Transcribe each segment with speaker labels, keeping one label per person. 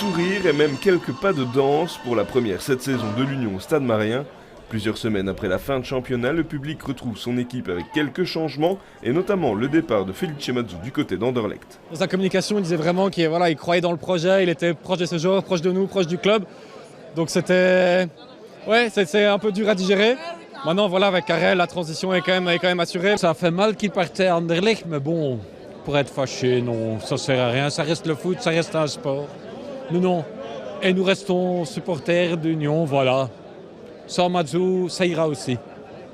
Speaker 1: sourires et même quelques pas de danse pour la première cette saison de l'Union au Stade Marien. Plusieurs semaines après la fin de championnat, le public retrouve son équipe avec quelques changements et notamment le départ de Felice Mazzu du côté d'Anderlecht.
Speaker 2: Dans sa communication, il disait vraiment qu'il croyait dans le projet, il était proche de ses joueurs, proche de nous, proche du club. Donc c'était un peu dur à digérer. Maintenant voilà, avec Karel, la transition est quand même assurée.
Speaker 3: Ça fait mal qu'il partait à Anderlecht, mais bon, pour être fâché, non, ça sert à rien. Ça reste le foot, ça reste un sport. Non. Et nous restons supporters d'Union, voilà. Sans Mazzu, ça ira aussi.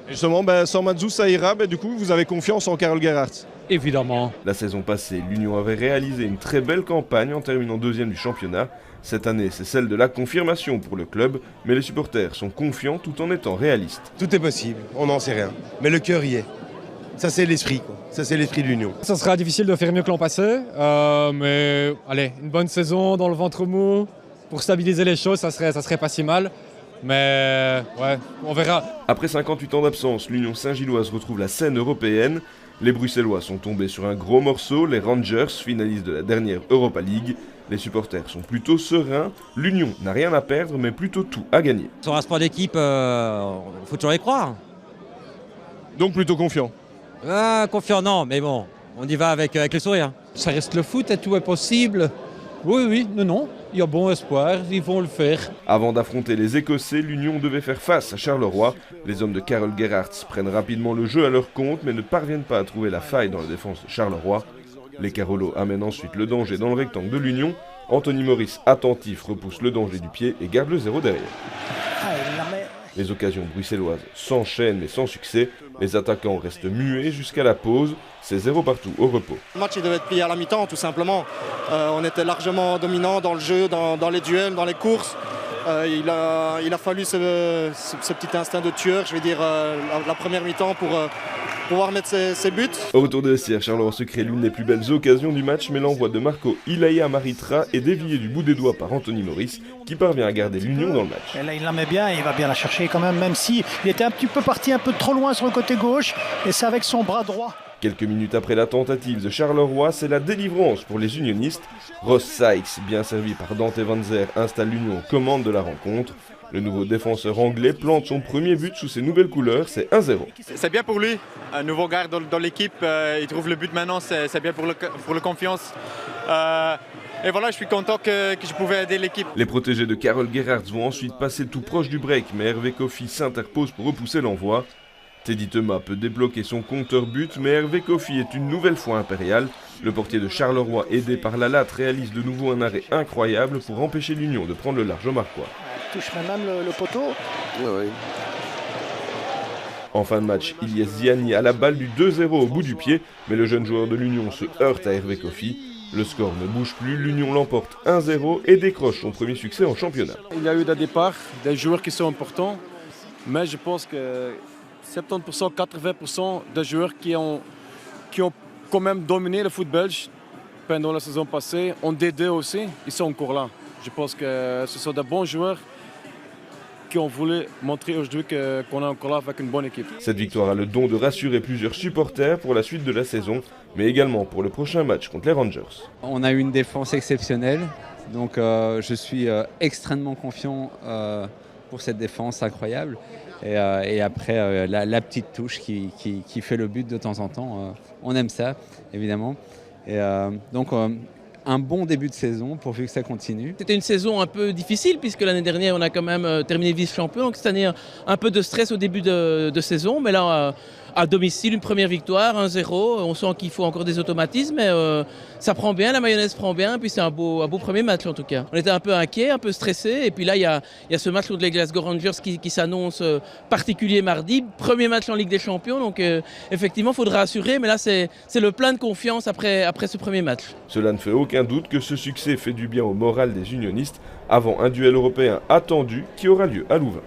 Speaker 4: Et justement, sans Mazzu, ça ira. Du coup, vous avez confiance en Karel Gerhardt?
Speaker 3: Évidemment.
Speaker 1: La saison passée, l'Union avait réalisé une très belle campagne en terminant deuxième du championnat. Cette année, c'est celle de la confirmation pour le club, mais les supporters sont confiants tout en étant réalistes.
Speaker 5: Tout est possible, on n'en sait rien. Mais le cœur y est. Ça, c'est l'esprit, quoi. Ça, c'est l'esprit de l'Union.
Speaker 2: Ça sera difficile de faire mieux que l'an passé, mais allez, une bonne saison dans le ventre mou, pour stabiliser les choses, ça serait pas si mal. Mais ouais, on verra.
Speaker 1: Après 58 ans d'absence, l'Union Saint-Gilloise retrouve la scène européenne. Les Bruxellois sont tombés sur un gros morceau, les Rangers, finalistes de la dernière Europa League. Les supporters sont plutôt sereins, l'Union n'a rien à perdre mais plutôt tout à gagner.
Speaker 6: Sur un sport d'équipe, il faut toujours y croire.
Speaker 4: Donc plutôt confiant?
Speaker 6: Confiant non, mais bon, on y va avec le sourire.
Speaker 3: Ça reste le foot et tout est possible. Oui, non, il y a bon espoir, ils vont le faire.
Speaker 1: Avant d'affronter les Écossais, l'Union devait faire face à Charleroi. Les hommes de Karel Gerhardt prennent rapidement le jeu à leur compte, mais ne parviennent pas à trouver la faille dans la défense de Charleroi. Les Carolos amènent ensuite le danger dans le rectangle de l'Union. Anthony Maurice, attentif, repousse le danger du pied et garde le 0 derrière. Les occasions bruxelloises s'enchaînent mais sans succès. Les attaquants restent muets jusqu'à la pause. C'est 0 partout au repos.
Speaker 7: Le match il devait être plié à la mi-temps tout simplement. On était largement dominant dans le jeu, dans les duels, dans les courses. Il a fallu ce petit instinct de tueur, je vais dire, la première mi-temps pour pouvoir mettre ses buts.
Speaker 1: Au retour de vestiaire, Charleroi se crée l'une des plus belles occasions du match, mais l'envoi de Marco Ilaïa Maritra est dévié du bout des doigts par Anthony Maurice, qui parvient à garder l'Union dans le match.
Speaker 8: Et là, il la met bien, il va bien la chercher quand même si il était un petit peu parti un peu trop loin sur le côté gauche, et c'est avec son bras droit.
Speaker 1: Quelques minutes après la tentative de Charleroi, c'est la délivrance pour les unionistes. Ross Sykes, bien servi par Dante Van Zer, installe l'Union aux commandes de la rencontre. Le nouveau défenseur anglais plante son premier but sous ses nouvelles couleurs, c'est 1-0.
Speaker 9: C'est bien pour lui, un nouveau gars dans l'équipe, il trouve le but maintenant, c'est bien pour la confiance. Et voilà, je suis content que je pouvais aider l'équipe.
Speaker 1: Les protégés de Karel Gerhardt vont ensuite passer tout proche du break, mais Hervé Kofi s'interpose pour repousser l'envoi. Teddy Thomas peut débloquer son compteur but, mais Hervé Kofi est une nouvelle fois impérial. Le portier de Charleroi, aidé par la latte, réalise de nouveau un arrêt incroyable pour empêcher l'Union de prendre le large au Marquois.
Speaker 8: Touche même le poteau.
Speaker 5: Oui.
Speaker 1: En fin de match, Ilyes Ziani a la balle du 2-0 au bout du pied, mais le jeune joueur de l'Union se heurte à Hervé Kofi. Le score ne bouge plus, l'Union l'emporte 1-0 et décroche son premier succès en championnat.
Speaker 10: Il y a eu des départs, des joueurs qui sont importants, mais je pense que 70%, 80% des joueurs qui ont quand même dominé le foot belge pendant la saison passée, en D2 aussi, ils sont encore là. Je pense que ce sont des bons joueurs qui ont voulu montrer aujourd'hui qu'on est encore là avec une bonne équipe.
Speaker 1: Cette victoire a le don de rassurer plusieurs supporters pour la suite de la saison, mais également pour le prochain match contre les Rangers.
Speaker 11: On a eu une défense exceptionnelle, donc je suis extrêmement confiant pour cette défense incroyable. Et après, la petite touche qui fait le but de temps en temps, on aime ça, évidemment. Et donc, un bon début de saison pourvu que ça continue.
Speaker 12: C'était une saison un peu difficile puisque l'année dernière, on a quand même terminé vice-champion. Donc cette année, un peu de stress au début de saison. Mais là, à domicile, une première victoire, 1-0. On sent qu'il faut encore des automatismes, mais ça prend bien, la mayonnaise prend bien. Puis c'est un beau premier match en tout cas. On était un peu inquiets, un peu stressés. Et puis là, il y a ce match contre les Glasgow Rangers qui s'annonce particulier mardi. Premier match en Ligue des Champions. Donc effectivement, il faudra assurer. Mais là, c'est le plein de confiance après ce premier match.
Speaker 1: Cela ne fait aucun doute que ce succès fait du bien au moral des unionistes avant un duel européen attendu qui aura lieu à Louvain.